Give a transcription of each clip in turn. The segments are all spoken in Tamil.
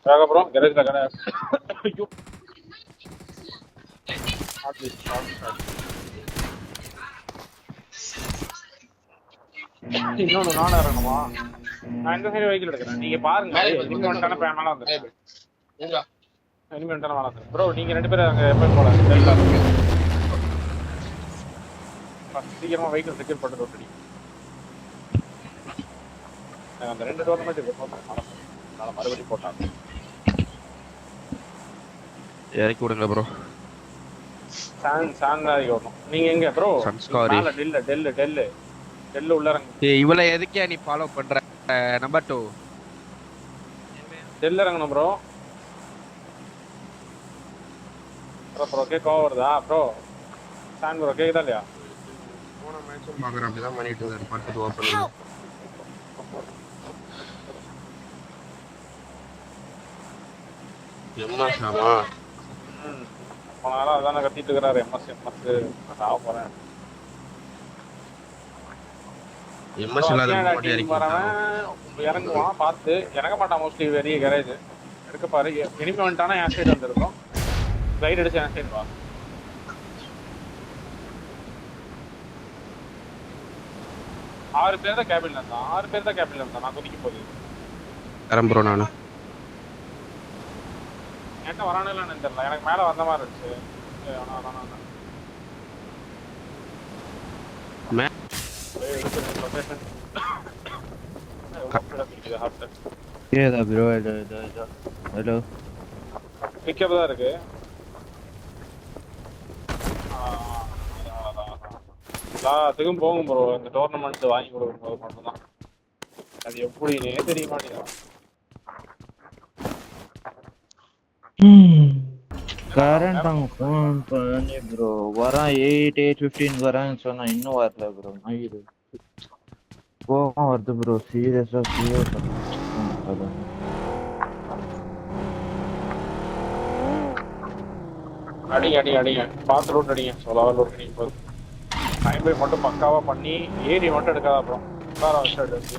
வாங்க ப்ரோ கரேஜ்ல கடை. ஐயோ ஷார்ட். இன்னொன்னு நானும் இறங்கணுமா? நான் இந்த சைடு வெஹிக்கிள் எடுக்கிறேன். நீங்க பாருங்க எனிமி வந்துட்டானா மேல வந்துருங்க. எனிமி வந்துட்டானா மேல வந்துருங்க. ப்ரோ நீங்க 2 பேரும் அங்க எப்போ போல டெல்ல சீக்கிரமா வெஹிக்கிள் செக்யூர் பண்ணிட்டு ஓட்டடி. அந்த 2 டோர்னமெண்ட் நான் மறுபடியும் போட்டாங்க. இறக்கி விடுங்க ப்ரோ. சான் தான் ஓடணும். நீங்க எங்க ப்ரோ? மேல டெல்லு உள்ள இறங்க. இவளை எதுக்கே நீ ஃபாலோ பண்ற? நம்பர் 2 டெல்ல இறங்கணும் ப்ரோ. ப்ரோ கோவம் வருதா ப்ரோ? சான் ப்ரோ கேக்குதா இல்லையா? போன மேட்சும் பாக்குறேன் அப்படிதான் பண்ணிட்டு இருந்தாரு. பக்கத்து ஓப்பன் எம்எஸ் ஆமா. போன நாளா அதானே கத்திட்டு இருக்கிறாரு. எம்எஸ் ஆக போறேன். இறங்குவான் பார்த்து இறங்க மாட்டான் மோஸ்ட்லி. பெரிய கேரேஜ் எடுக்க பாரு. எனிமி வந்துட்டானா என் சைடு வந்துருக்கும். ரைட் அடிச்சு என் சைடு வா. ஆறு பேர் தான் கேபின்ல இருந்தான். நான் குதிக்கும் போது ப்ரோ நானு என்கிட்ட வரானுன்னு தெரியல. எனக்கு மேல வந்த மாதிரி இருந்துச்சு. ஏதா ப்ரோ ஹலோ பிக்கப் தான் இருக்கு. எல்லாத்துக்கும் போகும் ப்ரோ. இந்த டோர்னமெண்ட் வாங்கி கொடுக்கும்போது மட்டும்தான் அது எப்படின்னே தெரிய மாட்டேங்குது. கரண்ட் அவங்க ஃபோன் பண்ணி ப்ரோ வரான் 8:15 வரான்னு சொன்னா இன்னும் வரல ப்ரோ. மயிறு கோவம் வருது ப்ரோ. சீரியஸா அடிங்க பார்த்து ரூட் அடிங்க. சொல்லாத ரூட் அடிங்க போது. டைம் பை மட்டும் பக்காவா பண்ணி ஏரி மட்டும் எடுக்காத. அப்புறம் வேற வச்சு எடுத்து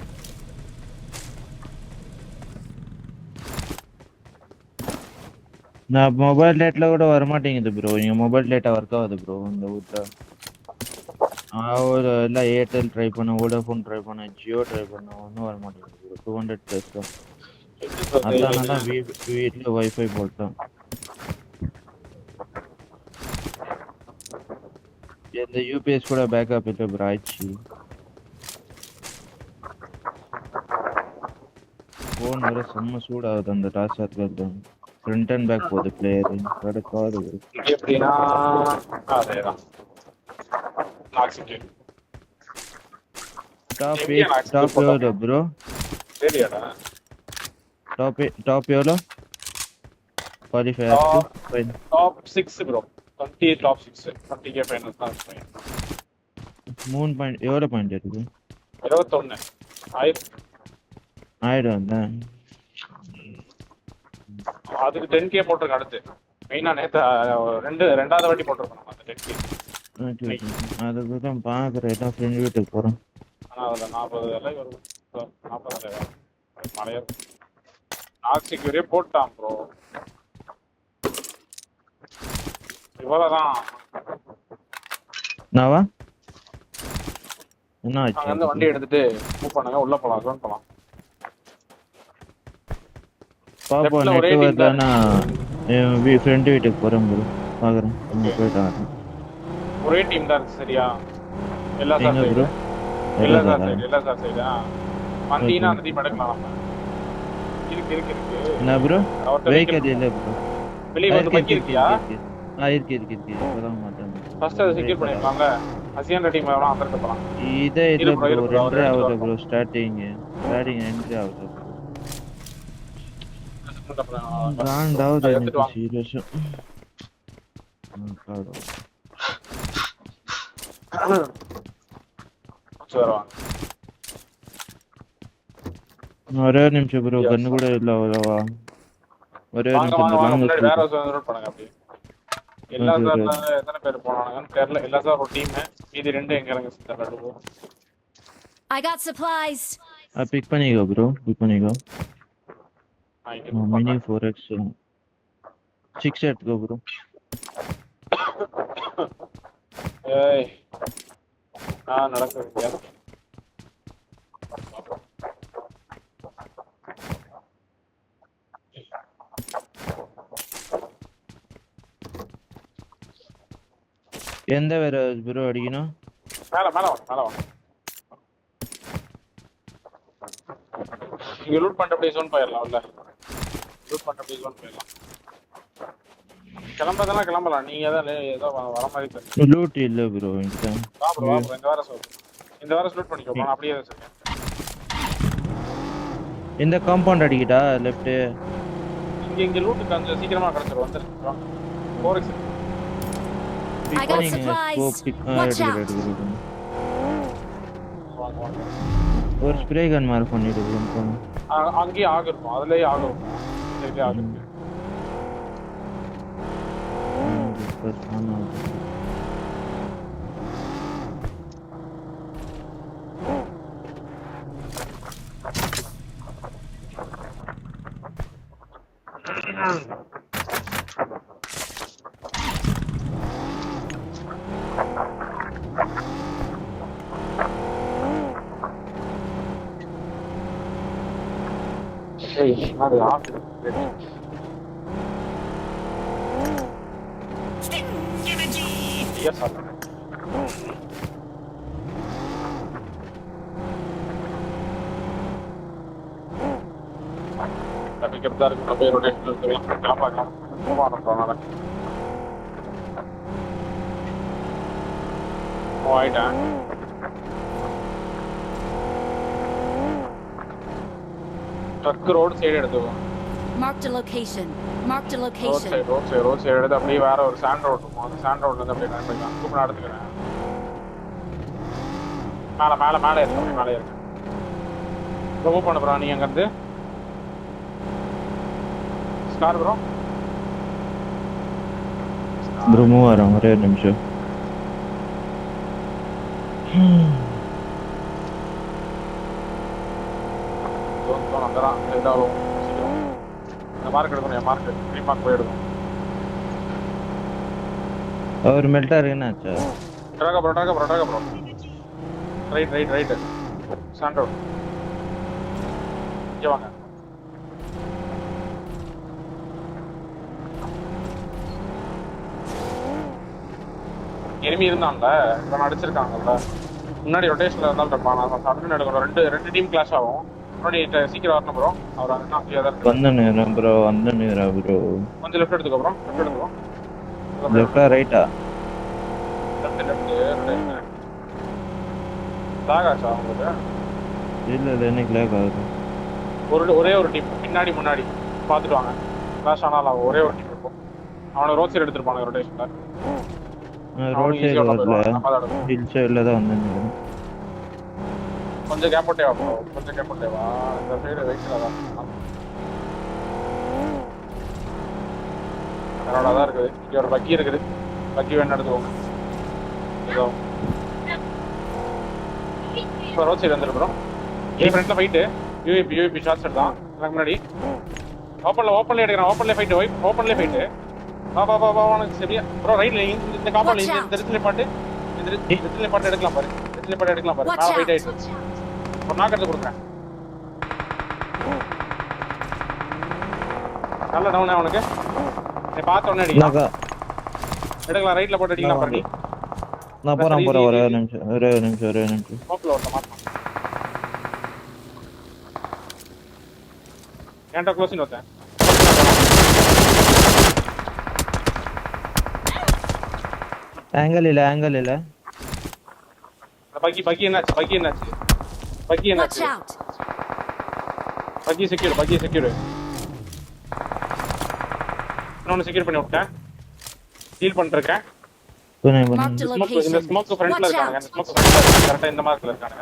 நான் மொபைல் டேட்ல கூட வர மாட்டேங்குது ப்ரோ. நீங்க மொபைல் டேட்டா ஒர்க் ஆகுது ப்ரோ இந்த ஊர்ல. எல்லாம் ஏர்டெல் ட்ரை பண்ண, வோடாஃபோன் ட்ரை பண்ண, ஜியோ ட்ரை பண்ண, ஒன்றும் வர மாட்டேங்குது ப்ரோ. 200+ தான். அதனால தான் வீட்டில் வைஃபை போட்டோம். இந்த யூபிஎஸ் கூட பேக்கப் இல்லை ப்ரோ. ஆயிடுச்சு. ஃபோன் வர செம்ம சூடாகுது அந்த டாஸ்க். ஃப்ரண்ட் அண்ட் பேக் போகுது பிளேயர். கடுப்பாகுது எப்படின்னா அதேதான். டாப் எவ்வளோ ப்ரோ? சரியாடா. டாப் எவ்வளோ? Qualify top 6 bro. 20 top 6 20k finals தான் ஃபைன். 3 பாயிண்ட் எவ்வளோ பாயிண்ட் இருக்கு? 21 ஆயிடும் தான். அதுக்கு 10k போட்டிருக்கேன். அடுத்து மெயினா நேற்று ரெண்டாவது வாட்டி போட்டிருக்கோம் அந்த 10k. அதுக்கு தான் பார்க்குறேன். எல்லாம் ஃப்ரெண்ட் வீட்டுக்கு போகிறோம். ஆனால் அதில் 40 லைவ் வரும். 40 லைவ் மழையா டாக்ஸிக் வரையே போட்டான் ப்ரோ. இவ்வளோதான். நாவா என்ன ஆச்சு? அங்கேருந்து வண்டி எடுத்துட்டு மூவ் பண்ணுங்க. உள்ள போகலாம். ஜோன் போகலாம். பாப்பா நெட் வரலன்னா ஃப்ரெண்ட் வீட்டுக்கு போகிறேன் ப்ரோ. பார்க்குறேன். போயிட்டாங்க. ஒரே டீம் தான் இருக்கு சரியா? எல்லா சார் ப்ரோ எல்லா சார் சைடா வந்தீங்கன்னா அந்த டீம் எடுக்கலாம். இருக்கு என்ன ப்ரோ? வெஹிக்கிள் இல்லை ப்ரோ. வெளியே வந்து பைக் இருக்கியா? இருக்கு இப்போதான் மாட்டேன். ஃபர்ஸ்ட் அதை செக்யூர் பண்ணிருப்பாங்க. அசியான் டீம் எவ்வளோ அந்த போகலாம். இதே இல்லை ப்ரோ. 2 ஆகுது ப்ரோ. ஸ்டார்டிங் என்ட்ரி ஆகுது. காண்டாவது எனக்கு சீரியஸா. ஒரே நிமிஷம் ப்ரோ. கண்ணு கூட இல்ல அவ்வளவா. ஒரே நிமிஷம். எல்லா சார்ல எத்தனை பேர் போனாங்கன்னு தெரியல. எல்லா சார் ஒரு டீம். இது 2 எங்க இறங்க தெரியல. I got supplies. பிக் பண்ணிக்கோ ப்ரோ. பிக் பண்ணிக்கோ. மினி 4x 6 எடுத்துக்கோ ப்ரோ. ஏய் நடக்குதுங்க. எந்த வேற ப்ரோ அடிக்கணும்? மேல வாங்க. இங்க லூட் பண்ணிட்டு அப்படியே ஜோன் போயிடலாம். உள்ள லூட் பண்ணிட்டு அப்படியே ஜோன் போயிடலாம். கிளம்புறதெல்லாம் கிளம்பலாம். நீங்க ஏதோ வர மாதிரி தெரியும். லூட் இல்ல ப்ரோ இந்த வா ப்ரோ இந்த வாரம் லூட் பண்ணிக்கோ. நான் அப்படியே வச்சிருக்கேன். இந்த காம்பவுண்ட் அடிக்கிட்டா லெஃப்ட். இங்க லூட் கொஞ்சம் சீக்கிரமா கிடைச்சிரும். வந்துருங்க. 4x I got supplies. Watch out. வாங்க. ஒரு ஸ்ப்ரே கன் மார்க் பண்ணிட்டு ப்ரோ. அங்கேயே ஆக இருக்கும். அதுலயே ஆக இருக்கும். சரியா ஆக இருக்கு. அது of Yes, sir. Tapi kita harus lebih rotate dulu. Apa kan? Mana? Oh, ada. Truck road side எடுத்து போ. Marked a location. Marked a Road location. side எடுத்து அப்படியே வேற ஒரு சாண்ட் ரோட் இருக்கும். அந்த சாண்ட் ரோட்ல இருந்து அப்படியே நான் போய்க்கலாம். கூப்பிட நடந்துக்கிறேன். மேல இருக்கு. அப்படியே மேல இருக்கு. மூவ் பண்ண ப்ரோ. நீ அங்க இருந்து ஸ்கார் ப்ரோ. Bro move ஆறோம். ஒரே நிமிஷம். தோன் அங்கதான் ஏதாவது சீக்கிரம் இந்த மார்க் எடுக்கணும். என் மார்க் ப்ரீ மார்க் போய் எடுக்கணும். ஒரு மெல்டர் என்னாச்சு? ட்ராக ப்ரோ. ரைட். Sand road. இங்க வாங்க. எனிமி இருந்தான்ல, இவன் அடிச்சிருக்காங்கல்ல. முன்னாடி ரொட்டேஷன்ல இருந்தாலும் இருப்பான். நான் சடன் எடுக்கணும். ரெண்டு டீம் கிளாஷ் ஆகும். முன்னாடி சீக்கிரம் வரணும் ப்ரோ. அவர் அண்ணா அப்படியே தான் இருக்கு. வந்த நேரம் ப்ரோ. கொஞ்சம் லெஃப்ட் எடுத்துக்கோ ப்ரோ. லெஃப்டா ரைட்டா? லெஃப்ட் லாக் ஆச்சா உங்களுக்கு? இல்ல எனக்கு லாக் ஆகுது. ஒரே ஒரு டீம் பின்னாடி முன்னாடி பார்த்துட்டு வாங்க. கிளாஷ் ஆனாலும் ஒரே ஒரு டீம் இருக்கும். அவனை ரோட் சைடு எடுத்துருப்பாங்க ரொட்டேஷன்ல. ரோட் சைடு வரல. ஹில் சைடுல தான் வந்தேன். கொஞ்சம் கேப் போட்டே வா. இந்த சைடு வெயிட்ல தான் அதனாலதான் இருக்குது. இங்க ஒரு பக்கி இருக்குது. பக்கி வேணும் எடுத்துக்கோங்க. ஏதோ இப்போ ரோட் சைடு வந்துருக்குறோம். என் ஃப்ரெண்ட்ல ஃபைட்டு. யூஏபி ஷார்ட் சைடு தான். எனக்கு முன்னாடி ஓப்பன்ல எடுக்கிறேன். ஓப்பன்ல ஃபைட்டு. வா உனக்கு சரியா ப்ரோ. ரைட்ல இந்த காம்பவுண்ட்ல இந்த ரிட்ல பாட்டு எடுக்கலாம் பாரு. மேல ஃபைட் ஆயிட்டு ஒரு நாக் எடுத்து கொடுக்குறேன். நல்ல டவுன் அவனுக்கு. நீ பார்த்த உடனே அடிக்கலாம். எடுக்கலாம். ரைட்ல போட்டு அடிக்கலாம் பாரு. நான் போறேன். ஒரே நிமிஷம். ஸ்மோக்ல ஓட்ட மாட்டான். ஏன்டா க்ளோசிங் ஓட்டேன். ஆங்கிள் இல்ல. பக்கி என்னாச்சு? Watch out. பக்கி செக்யூர். இன்னொன்னு செக்யூர் பண்ணி விட்டேன். ஹீல் பண்ணிருக்கேன். Marked a இந்த location. ஸ்மோக் ஃப்ரண்ட்ல Watch இருக்காங்க. out. கரெக்டா இந்த மார்க்ல இருக்காங்க.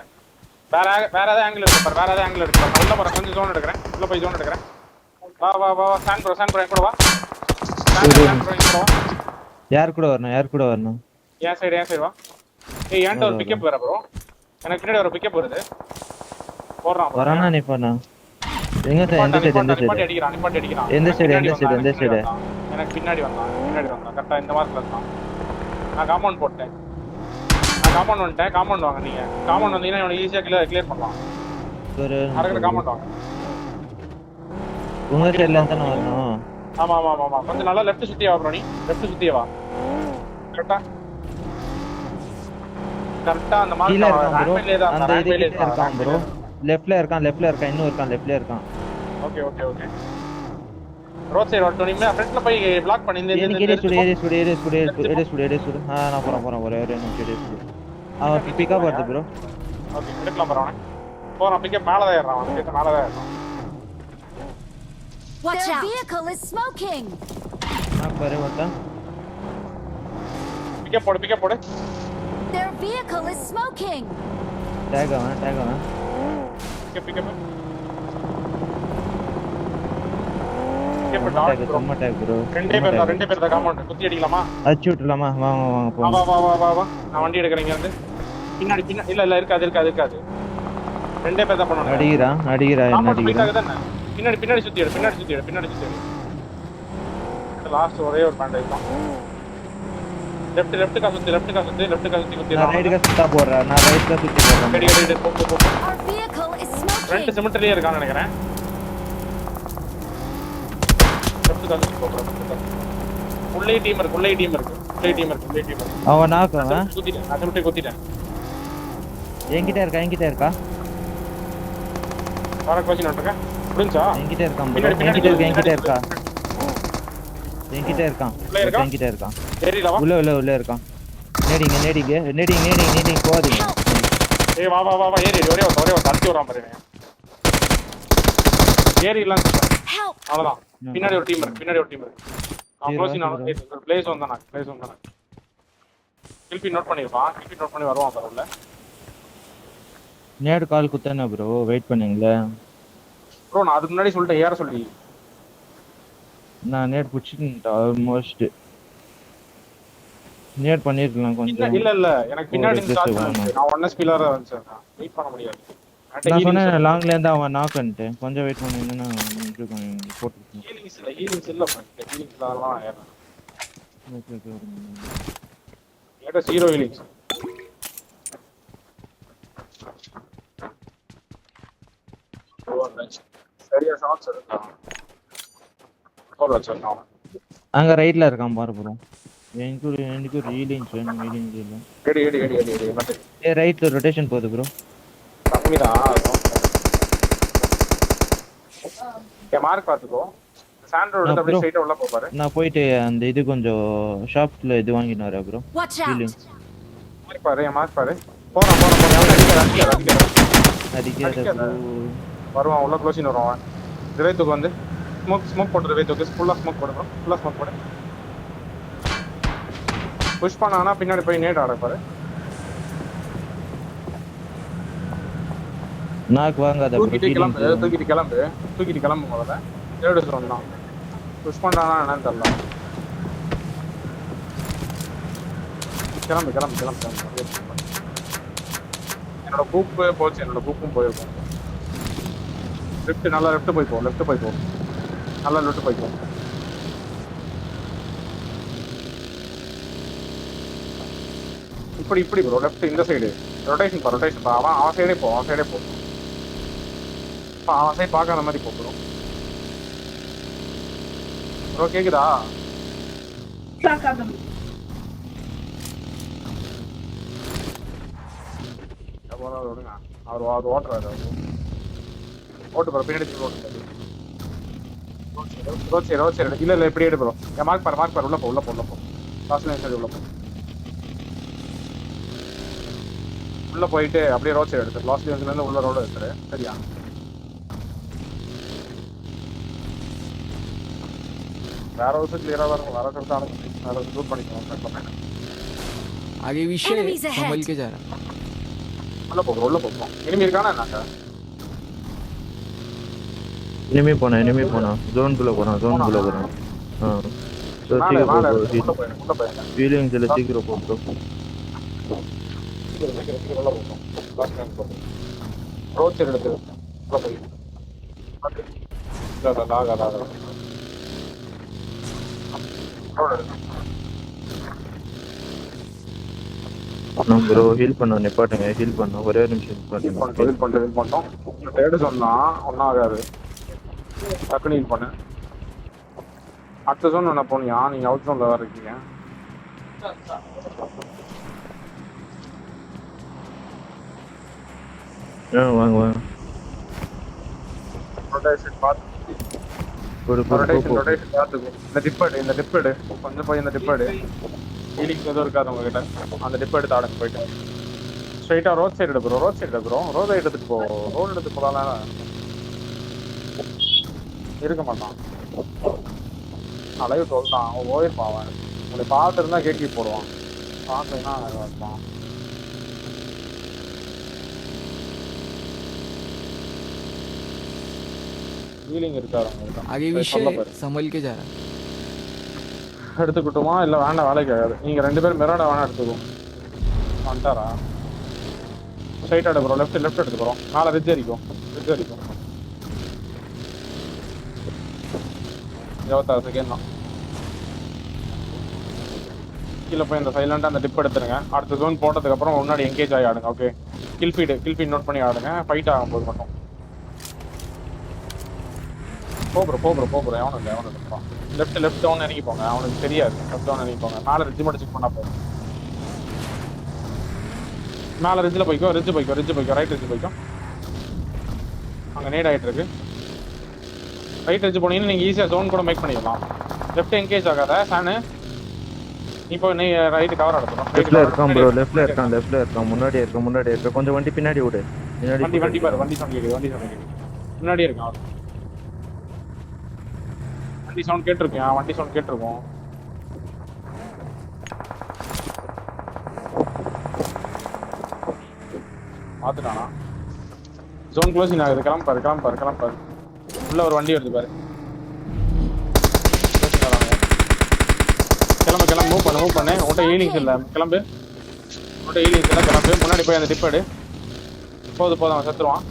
வேற ஏதாவது ஆங்கிள் இருக்கு. நான் உள்ள போறேன். கொஞ்சம் ஜோன் எடுக்கிறேன். உள்ள போய் ஜோன் எடுக்கிறேன். வா. ஸ்டாண்ட் ப்ரோ கூட வா. Stand bro. யார் கூட வரணும்? என் சைடு வா. ஏய் ஏன்டா ஒரு பிக்கப் வேற ப்ரோ. எனக்கு பின்னாடி ஒரு பிக்கப் வருது. போறான். வரானா நீ பண்ணா? எங்க சார் எந்த சைடு எந்த நிப்பாட்டி சைடு அடிக்கிறான் நிப்பாட்டி அடிக்கிறான். எந்த எனக்கு side, பின்னாடி எந்த side, வந்தான், எந்த side? எனக்கு பின்னாடி வந்தான் கரெக்டா இந்த மார்க்ல இருந்தான். நான் காம்பவுண்ட் போட்டேன். நான் காம்பவுண்ட் வந்துட்டேன். காம்பவுண்ட் வாங்க நீங்க. காம்பவுண்ட் வந்தீங்கன்னா இவனை ஈஸியா கிளியர் பண்ணலாம். ஒரு அரைக்கிற காம்பவுண்ட் வாங்க. உங்க சைடுல இருந்து தானே வரணும். ஆமா ஆமா ஆமா ஆமா கொஞ்சம் நல்லா லெஃப்ட் சுத்தியே வா ப்ரோ. நீ லெஃப்ட் சுத்தியே வா. கரெக்டா அந்த கீழ மார்க் இருக்கான் ப்ரோ. ரேங்க்ல தான் அந்த இதுல இருக்கான் ப்ரோ. லெஃப்ட்ல இருக்கான் இன்னும் இருக்கான் லெஃப்ட்ல இருக்கான். Okay okay okay. Road side வரட்டும். நீ ஃப்ரண்ட்ல போய் பிளாக் பண்ணி இந்த ஏரியா சுடு. நான் போறேன் ஒரே நிமிஷம். அவன் பிக்கப் வருது ப்ரோ. ஓகே எடுக்கலாம் ப்ரோ. போறான் பிக்கப் மேல தான் ஏறான். அவன் பிக்கப் மேல தான் ஏறான். Watch out! Their vehicle is smoking. நான் பாரு வந்தா. பிக்கப் போடு. Their vehicle is smoking. Take அவன். பிக்கப் சும்மா டேக் ப்ரோ. ரெண்டே பேர் தான் காம்பவுண்ட் குத்தி அடிக்கலாமா? அடிச்சு விட்டுலாமா? வாங்க போங்க. வா. நான் வண்டி எடுக்கிறேன் இங்க இருந்து. பின்னாடி இல்ல இருக்காது. ரெண்டே பேர் தான் பண்ணனும். அடிக்கிறா என்ன அடிக்கிறா? பின்னாடி சுத்தி எடு. லாஸ்ட் ஒரே ஒரு பேண்டேஜ் தான். லெஃப்ட் கா சுத்தி குத்தி. நான் ரைட் கா சுத்தா போறேன். ரெடி போ. Our vehicle is smoking. Friend சிமெண்ட்லயே இருக்கான்னு நினைக்கிறேன். லெஃப்ட் கா சுத்தி போறேன். உள்ளே டீம் இருக்கு. அவன் நாக்கவன் குத்திட்டேன். நான் சிமெண்ட்ல குத்திட்டேன். என்கிட்ட இருக்கா? வர கோச்சிங் வந்துருக்க. புரிஞ்சா? என்கிட்ட இருக்கான் பின்னாடி என்கிட்ட இருக்கான். ஏறில வா. உள்ள இருக்கான். நேடிங்க போகாதீங்க. ஏய் வா ஏறி ஒரே ஒரு தட்டி வரான் பாரு. ஏறிலாம் Help! அவ்வளவுதான். பின்னாடி ஒரு டீம் இருக்கு. அவன் க்ளோசிங் ஒரு பிளேஸ் வந்தானா. கில்பி நோட் பண்ணி வருவான் பாரு உள்ள. நேடு கால் குத்தானே ப்ரோ. வெயிட் பண்ணுங்களே ப்ரோ. நான் அதுக்கு முன்னாடி சொல்லிட்டேன் ஏற சொல்லி. நான் நேட் புடிச்சிட்டேன் ஆல்மோஸ்ட். நேட் பண்ணிருக்கலாம் கொஞ்சம். இல்ல எனக்கு பின்னாடி ஸ்டார்ட் பண்ணு. நான் 1 ஸ்பீலரா வந்துட்டேன். வெயிட் பண்ண முடியாது. நான் சொன்னேன் லாங்ல இருந்து அவன் நாக் பண்ணிட்டு கொஞ்சம் வெயிட் பண்ணினா போட்டுருக்கேன். ஹீலிங்ஸ் இல்ல பண்ணு. ஹீலிங்ஸ்லாம் ஏறணும். ஓகே. ஏட்ட 0 ஹீலிங்ஸ். சரியா ஷாட்ஸ் எடுக்கலாம். ஒரு வச்சிருக்கான். அங்க ரைட்ல இருக்கான் பாரு ப்ரோ. எனக்கு ரீலிங்ஸ் வேணும். இல்ல. எடி. ரைட்ல ரொட்டேஷன் போகுது ப்ரோ. கம்மிதான். மார்க் பாத்துக்கோ. சாண்ட்ரோட அப்படியே ஸ்ட்ரைட்டா உள்ள போபாரு. நான் போயிட்டு அந்த இது கொஞ்சம் ஷாப்ல இது வாங்கிட்டு வரேன் ப்ரோ. Watch out! மார்க் பாரு. போறோம். அடிக்காத வருவான் உள்ள க்ளோசிங் வருவான். ரிவேத்துக்கு வந்து ஸ்மோக் போட்டு ரிவேத்துக்கு ஃபுல்லா ஸ்மோக் போடு. புஷ் பண்ணானா பின்னாடி போய் நேட் ஆட பாரு. நாக் வாங்காத ப்ரோ. தூக்கிட்டு கிளம்பு முதல்ல. தேர்ட் ஜோன் தான். புஷ் பண்றானா என்னன்னு தெரியல. கிளம்பு. என்னோட கூப்பும் போயிருக்கும். நல்லா லெஃப்ட் போய் போ. நல்லா லெஃப்ட் போய் போ. இப்படி ப்ரோ. லெஃப்ட் இந்த சைடு ரொட்டேஷன் பா. அவன் சைடே போ. அவன் சைடு பார்க்காத மாதிரி போ ப்ரோ. கேக்குதா? விடுங்க. அவர் ஓட்டுறாரு. ஓட்டு ப்ரோ. பின்னாடி ஓட்டு. Road side. இல்ல இப்படி எடு ப்ரோ. மார்க் பாரு. உள்ள போ. லாஸ்ட்ல சைடு உள்ள போ. உள்ள போயிட்டு அப்படியே ரோட் சைடு எடுத்து லாஸ்ட்ல இருந்து உள்ள ரோடு எடுத்துரு. சரியா? வேற ஒரு கிளியரா வரும். வேற ஒருத்தர் லூட் பண்ணிக்கலாம். आगे विषय Enemies ahead. संभल के जा रहा. உள்ள போறோம். இனிமே இருக்கானா என்னங்க? இனிமே போனா ஜோன்குள்ள போறான். உள்ள போய் ஃபீலிங்ஸ் எல்லாம் சீக்கிரம் போ ப்ரோ. ரோட் சைடு எடுத்து உள்ள போய் இல்ல லாக் நான் ப்ரோ ஹீல் பண்ண நிப்பாட்டுங்க, ஹீல் பண்ண ஒரே ஒரு நிமிஷம் நிப்பாட்டுங்க. ஹீல் பண்ணிட்டோம். தேடு சொன்னா ஒன்றும் ஆகாது. டக்குனு ஹீல் பண்ணு. அடுத்த ஜோன் என்ன போனியா? நீங்க அவுட் ஜோன்ல வேற இருக்கீங்க. வாங்க வாங்க. ரொட்டேஷன் பார்த்து ரொட்டேஷன் பார்த்துக்கோ. இந்த டிப் எடு கொஞ்சம் போய் இந்த டிப் எடு. ஹீலிங் எதுவும் இருக்காது உங்ககிட்ட. அந்த டிப் எடுத்து ஆடுங்க போயிட்டு. ஸ்ட்ரைட்டா ரோட் சைடு எடுக்கிறோம். ரோட் சைடு எடுத்துட்டு போ. ரோடு எடுத்து போகலாம். இருக்க மாட்டான். அலைவு சொல்லிட்டான். அவன் போயிருப்பான். அவன் உங்களை பார்த்துருந்தா கேட்கி போடுவான். பார்க்கலன்னா இருப்பான். ஹீலிங் இருக்காரு அவங்ககிட்ட. आगे विषय संभल के जा रहा है. எடுத்துக்கிட்டுமா இல்லை வேண்டாம், வேலைக்கு ஆகாது. நீங்கள் 2 பேரும் மிராடா வேணா எடுத்துக்குவோம். வந்துட்டாரா? ஸ்ட்ரைட்டாக எடுக்கிறோம். லெஃப்ட் எடுத்துக்கிறோம். மேலே ரிட்ஜ் அடிக்கும். 26 செகண்ட் தான். கீழே போய் இந்த சைலண்டாக அந்த டிப் எடுத்துருங்க. அடுத்த ஜோன் போட்டதுக்கப்புறம் முன்னாடி எங்கேஜ் ஆகி ஆடுங்க. ஓகே, கில் ஃபீட் நோட் பண்ணி ஆடுங்க. ஃபைட் ஆகும்போது மட்டும் போ ப்ரோ. எவனும் இல்லை. லெஃப்ட் டவுன் இறங்கி போங்க. அவனுக்கு தெரியாது. லெஃப்ட் டவுன் இறங்கி போங்க. மேலே ரிட்ஜ் மட்டும் செக் பண்ணா போதும். மேலே ரிட்ஜில் போய்க்கோ. Right ridge போய்க்கோ. அங்கே நேட் ஆகிட்டு இருக்கு. ரைட் ரிட்ஜ் போனீங்கன்னா நீங்கள் ஈஸியாக ஜோன் கூட மேக் பண்ணிடலாம். லெஃப்ட் எங்கேஜ் ஆகாத சானு. இப்போ நீ ரைட்டு கவர் எடுத்துடும். லெஃப்ட்ல இருக்கான் ப்ரோ. லெஃப்ட்ல இருக்கான். முன்னாடி இருக்க. கொஞ்சம் வண்டி பின்னாடி விடு. வண்டி பாரு. வண்டி சவுண்ட் கேட்குது. முன்னாடியே இருக்கான். வண்டி சவுண்ட் கேட்டிருக்கோம். பார்த்துட்டானா? ஜோன் க்ளோசிங் ஆகுது. கிளம்பாரு. உள்ள ஒரு வண்டி வருது பாரு. கிளம்பு. மூவ் பண்ணு. உன்கிட்ட ஹீலிங்ஸ் இல்லை. கிளம்பு. முன்னாடி போய் அந்த டிப் எடு. போதும் அவன் செத்துருவான்.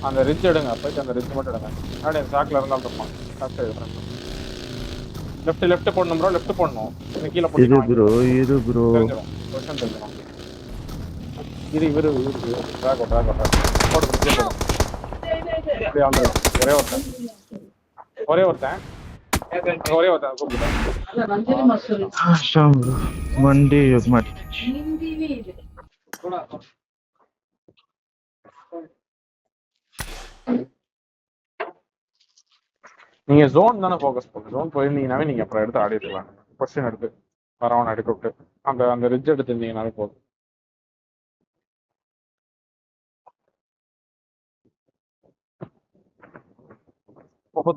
அந்த ரிட்ஜ் எடுங்க. போயிட்டு அந்த ரிட்ஜ் மட்டும் எடுங்க. முன்னாடி அந்த சாக்கில் இருந்தாலும் இருப்பான். லெஃப்ட் போடணும் ப்ரோ. லெஃப்ட் போடணும். கீழே போட்டு இது ப்ரோ தெரிஞ்சிடும். இது இவரு ட்ராக் போட்டு ஒரே ஒருத்தன் கூப்பிட்டேன். வண்டி மாட்டிச்சு. நீங்க ஜோன் தானே ஃபோக்கஸ் பண்ணுங்க. ஜோன் போயிருந்தீங்கன்னாவே நீங்க அப்புறம் எடுத்து ஆடிடலாம். கொஸ்டின் எடுத்து வரவன் எடுக்க விட்டு அந்த ரிட்ஜ் எடுத்துருந்தீங்கன்னாவே போதும்.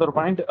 ஒரு பாயிண்ட்.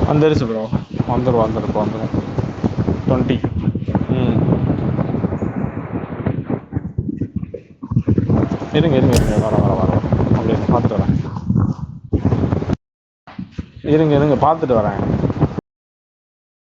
வந்துருச்சு ப்ரோ. வந்துடும் 20. இருங்க வர அப்படியே பார்த்துட்டு வரேன். இருங்க பார்த்துட்டு வரேன்.